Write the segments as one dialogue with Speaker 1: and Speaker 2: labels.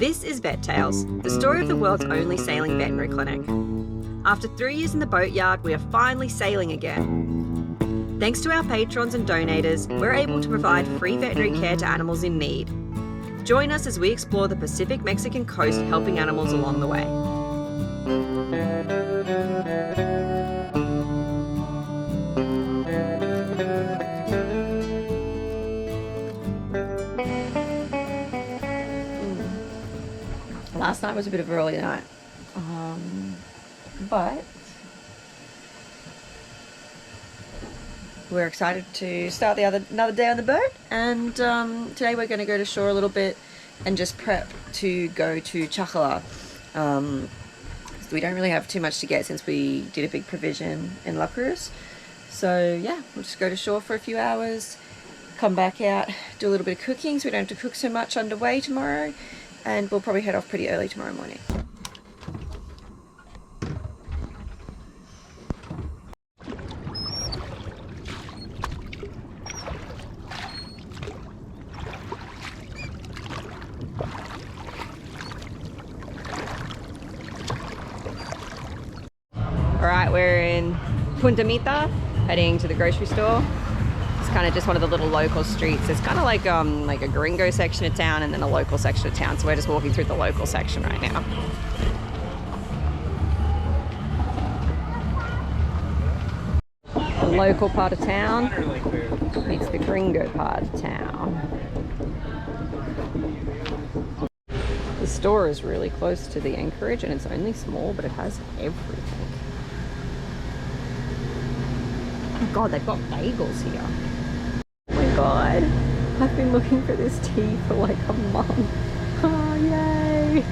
Speaker 1: This is Vet Tales, the story of the world's only sailing veterinary clinic. After 3 years in the boatyard, we are finally sailing again. Thanks to our patrons and donators, we're able to provide free veterinary care to animals in need. Join us as we explore the Pacific Mexican coast, helping animals along the way. Last night was a bit of an early night, but we're excited to start another day on the boat, and today we're going to go to shore a little bit and just prep to go to Chuffed. So we don't really have too much to get since we did a big provision in La Cruz. So yeah, we'll just go to shore for a few hours, come back out, do a little bit of cooking so we don't have to cook so much underway tomorrow, and we'll probably head off pretty early tomorrow morning. Alright, we're in Punta Mita, heading to the grocery store. It's kind of just one of the little local streets. It's kind of like a gringo section of town and then a local section of town. So we're just walking through the local section right now. The local part of town meets the gringo part of town. The store is really close to the anchorage and it's only small, but it has everything. Oh God, they've got bagels here. Oh my God, I've been looking for this tea for like a month. Oh, yay.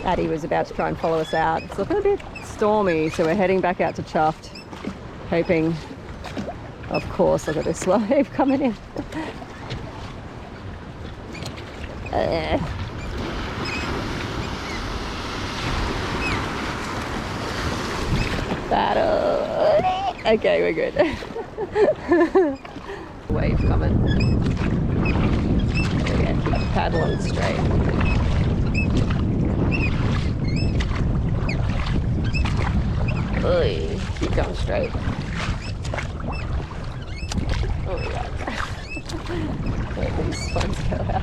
Speaker 1: Addie was about to try and follow us out. It's looking a bit stormy, so we're heading back out to Chuffed, hoping, of course, look at this wave coming in. Okay, we're good. Wave coming. Okay, keep paddling straight. Oy, keep going straight. Oh my God. Let these swans go out.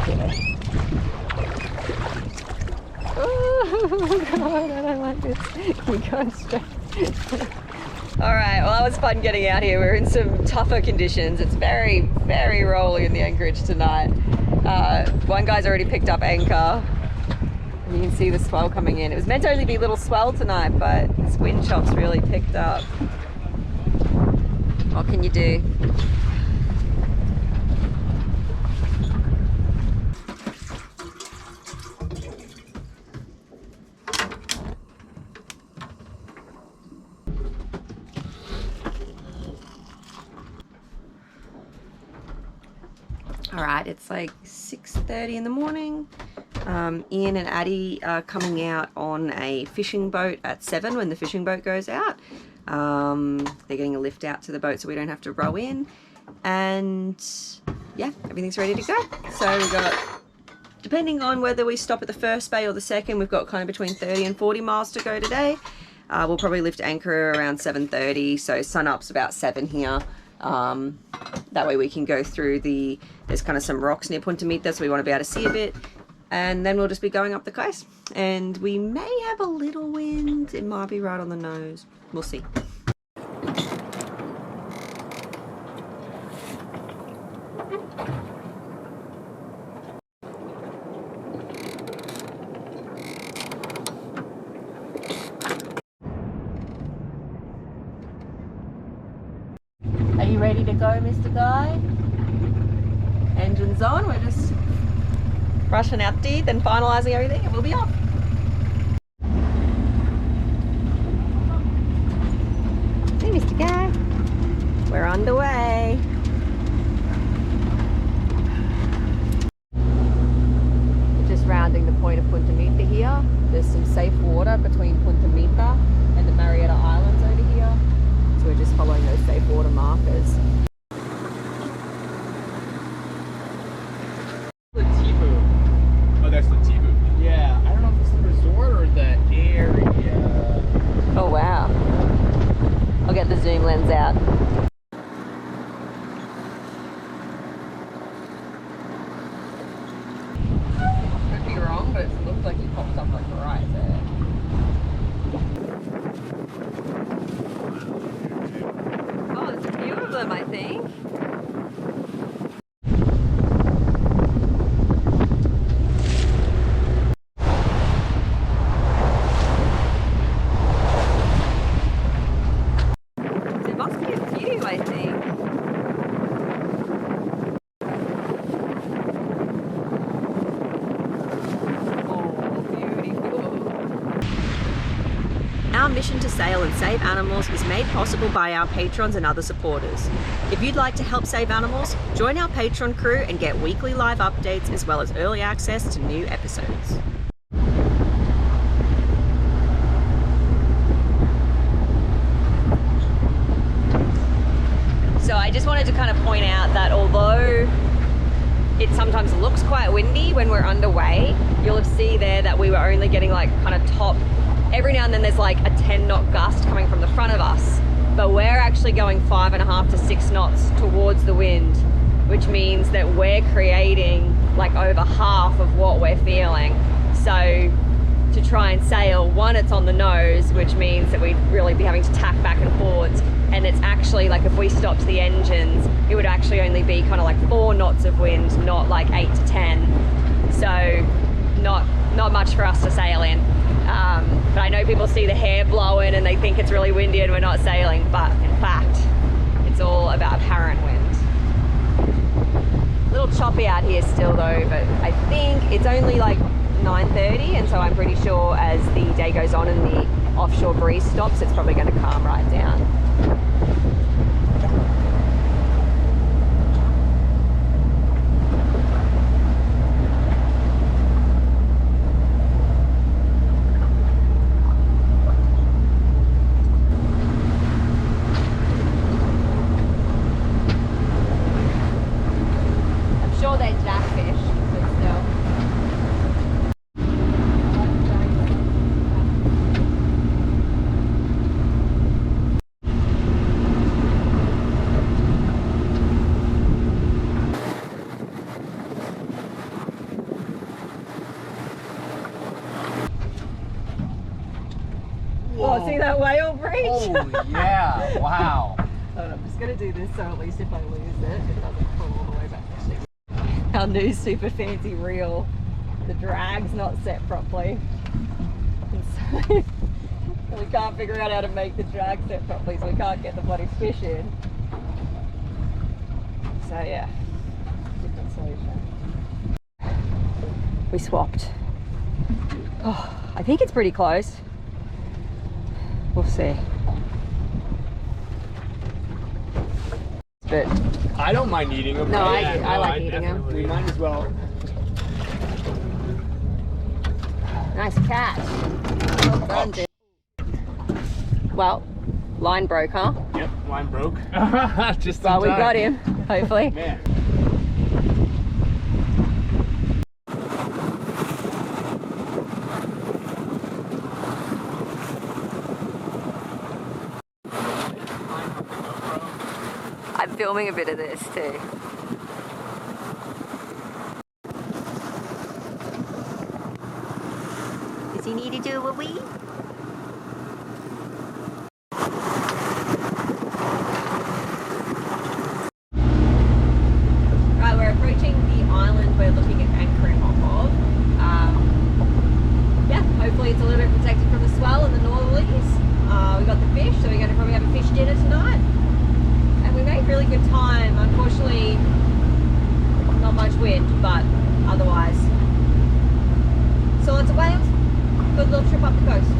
Speaker 1: Okay. Oh God, I don't like this. Keep going straight. Alright, well that was fun getting out here. We're in some tougher conditions. It's very, very rolly in the anchorage tonight. One guy's already picked up anchor. You can see the swell coming in. It was meant to only be a little swell tonight, but this wind chop's really picked up. What can you do? Alright, it's like 6:30 in the morning. Ian and Addie are coming out on a fishing boat at 7 when the fishing boat goes out. They're getting a lift out to the boat so we don't have to row in. And yeah, everything's ready to go. So we've got, depending on whether we stop at the first bay or the second, we've got kind of between 30 and 40 miles to go today. We'll probably lift anchor around 7:30, so sun-up's about 7 here. That way we can go through there's kind of some rocks near Punta Mita, so we want to be able to see a bit, and then we'll just be going up the coast, and we may have a little wind. It might be right on the nose, we'll see. Are you ready to go, Mr. Guy? Engine's on, we're just brushing our teeth and finalising everything and we'll be off. Hey, Mr. Guy. We're on the way. We're just rounding the point of Punta Mita here. There's some safe water between Punta Mita and the Marietta Islands over here. So we're just following those safe water markers. mission to sail and save animals is made possible by our patrons and other supporters. If you'd like to help save animals, join our Patreon crew and get weekly live updates as well as early access to new episodes. So I just wanted to kind of point out that although it sometimes looks quite windy when we're underway, you'll have seen there that we were only getting like kind of top. Every now and then there's like a 10-knot gust coming from the front of us, but we're actually going 5.5 to 6 knots towards the wind, which means that we're creating like over half of what we're feeling. So to try and sail, one, it's on the nose, which means that we'd really be having to tack back and forwards. And it's actually like if we stopped the engines, it would actually only be kind of like 4 knots of wind, not like 8 to 10. So not much for us to sail in. But I know people see the hair blowing and they think it's really windy and we're not sailing, but in fact, it's all about apparent wind. A little choppy out here still though, but I think it's only like 9:30, and so I'm pretty sure as the day goes on and the offshore breeze stops, it's probably going to calm right down. I'm sure they're jackfish, but still. Oh, see that whale breach?
Speaker 2: Oh yeah, wow.
Speaker 1: I'm just going to do this so at least if I lose it doesn't fall all the way back. Our new super fancy reel, the drag's not set properly. And so we can't figure out how to make the drag set properly, so we can't get the bloody fish in. So yeah, different solution. We swapped. Oh, I think it's pretty close. We'll see. But
Speaker 2: I don't mind eating them.
Speaker 1: no, I like eating them.
Speaker 2: We might as well.
Speaker 1: Nice catch. Well done, dude. Well, line broke, huh?
Speaker 2: Yep, line broke. Just
Speaker 1: Well, we got him, hopefully.
Speaker 2: Man.
Speaker 1: I'm filming a bit of this too. Does he need to do a wee? Right, we're approaching the island we're looking at anchoring off of. Yeah, hopefully it's a little bit protected from the swell and the northerlies. We got the fish, so we're going to probably have a fish dinner tonight. And we made really good time. Unfortunately, not much wind, but otherwise. So lots of whales. Good little trip up the coast.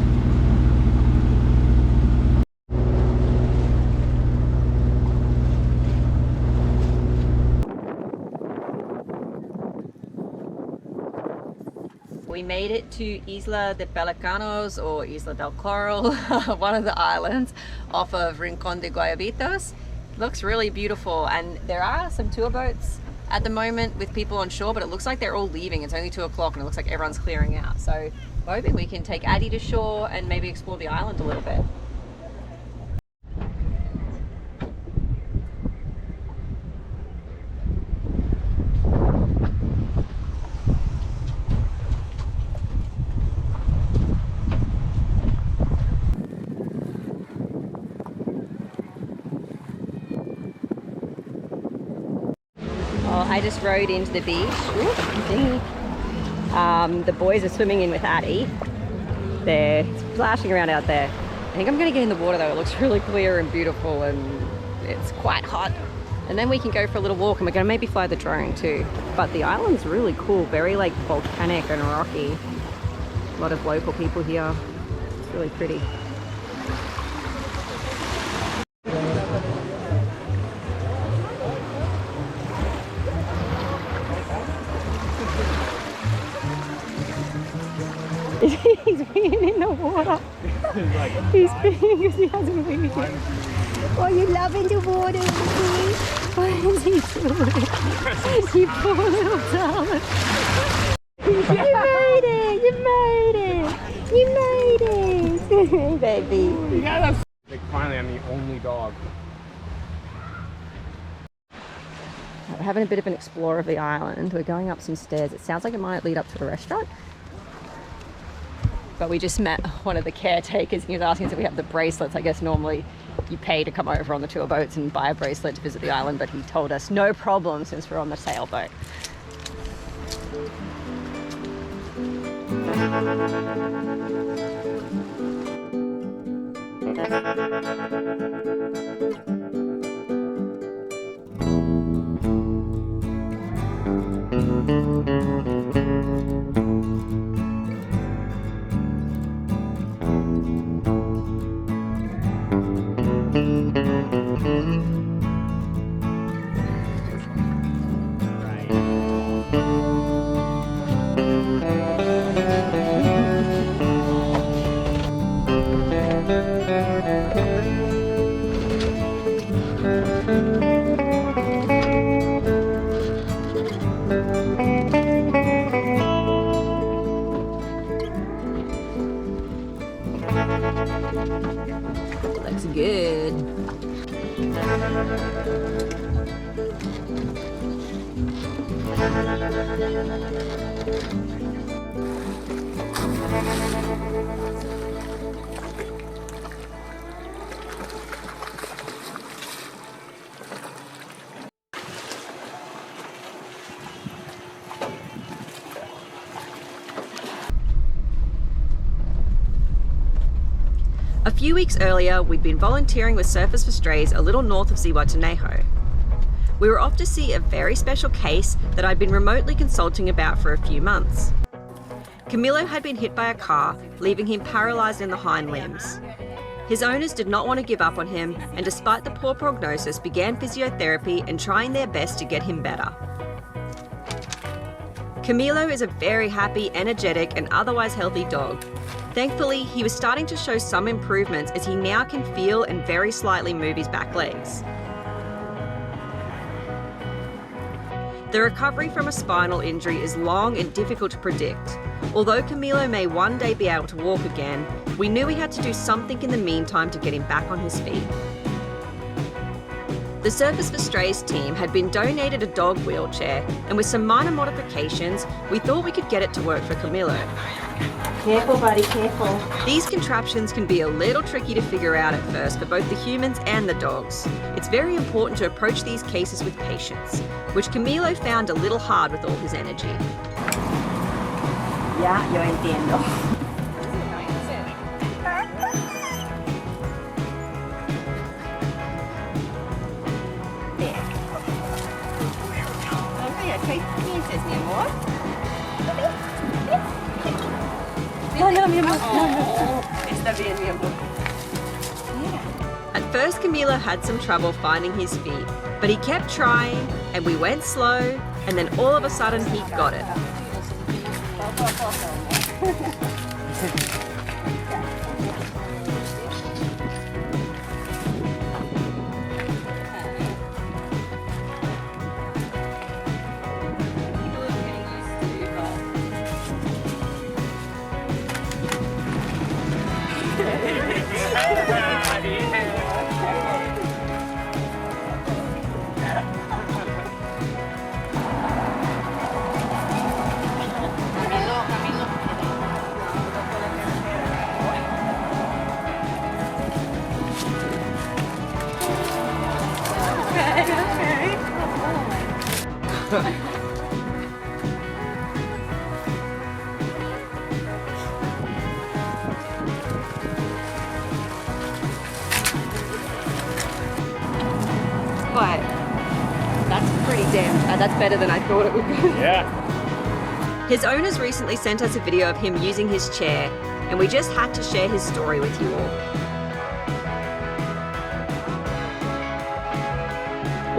Speaker 1: We made it to Isla Pelicanos or Isla del Coral, one of the islands off of Rincon de Guayabitos. Looks really beautiful, and there are some tour boats at the moment with people on shore, but it looks like they're all leaving. It's only 2 o'clock and it looks like everyone's clearing out. So we're hoping we can take Addie to shore and maybe explore the island a little bit. I just rode into the beach. The boys are swimming in with Addie. They're splashing around out there. I think I'm going to get in the water though. It looks really clear and beautiful and it's quite hot. And then we can go for a little walk and we're going to maybe fly the drone too. But the island's really cool, very like volcanic and rocky. A lot of local people here. It's really pretty. He's peeing in the water. He's peeing because he hasn't weed yet. Oh, you loving the water, Ricky? What is he doing? You poor little darling. You made it! You made it! You made it! Hey, baby.
Speaker 2: Like, finally, I'm the only dog.
Speaker 1: We're having a bit of an explore of the island. We're going up some stairs. It sounds like it might lead up to a restaurant. But we just met one of the caretakers. He was asking us if we have the bracelets. I guess normally you pay to come over on the tour boats and buy a bracelet to visit the island, but he told us no problem since we're on the sailboat. Looks good. A few weeks earlier, we'd been volunteering with Surfers for Strays a little north of Zihuatanejo. We were off to see a very special case that I'd been remotely consulting about for a few months. Camilo had been hit by a car, leaving him paralyzed in the hind limbs. His owners did not want to give up on him, and despite the poor prognosis, began physiotherapy and trying their best to get him better. Camilo is a very happy, energetic, and otherwise healthy dog. Thankfully, he was starting to show some improvements as he now can feel and very slightly move his back legs. The recovery from a spinal injury is long and difficult to predict. Although Camilo may one day be able to walk again, we knew we had to do something in the meantime to get him back on his feet. The Surfers for Strays team had been donated a dog wheelchair, and with some minor modifications, we thought we could get it to work for Camilo.
Speaker 3: Careful, buddy, careful.
Speaker 1: These contraptions can be a little tricky to figure out at first for both the humans and the dogs. It's very important to approach these cases with patience, which Camilo found a little hard with all his energy.
Speaker 3: Ya, yo entiendo. No, mi amor. No. Está bien, mi amor.
Speaker 1: At first, Camilo had some trouble finding his feet, but he kept trying, and we went slow, and then all of a sudden he got it. But that's pretty that's better than I thought it would be.
Speaker 2: Yeah.
Speaker 1: His owners recently sent us a video of him using his chair, and we just had to share his story with you all.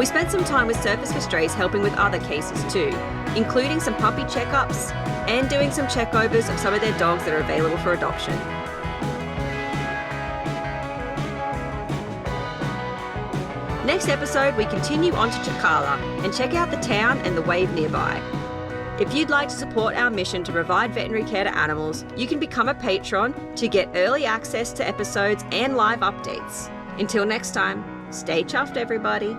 Speaker 1: We spent some time with Surface for Strays helping with other cases too, including some puppy checkups and doing some checkovers of some of their dogs that are available for adoption. Next episode, we continue on to Chakala and check out the town and the wave nearby. If you'd like to support our mission to provide veterinary care to animals, you can become a patron to get early access to episodes and live updates. Until next time, stay chuffed, everybody.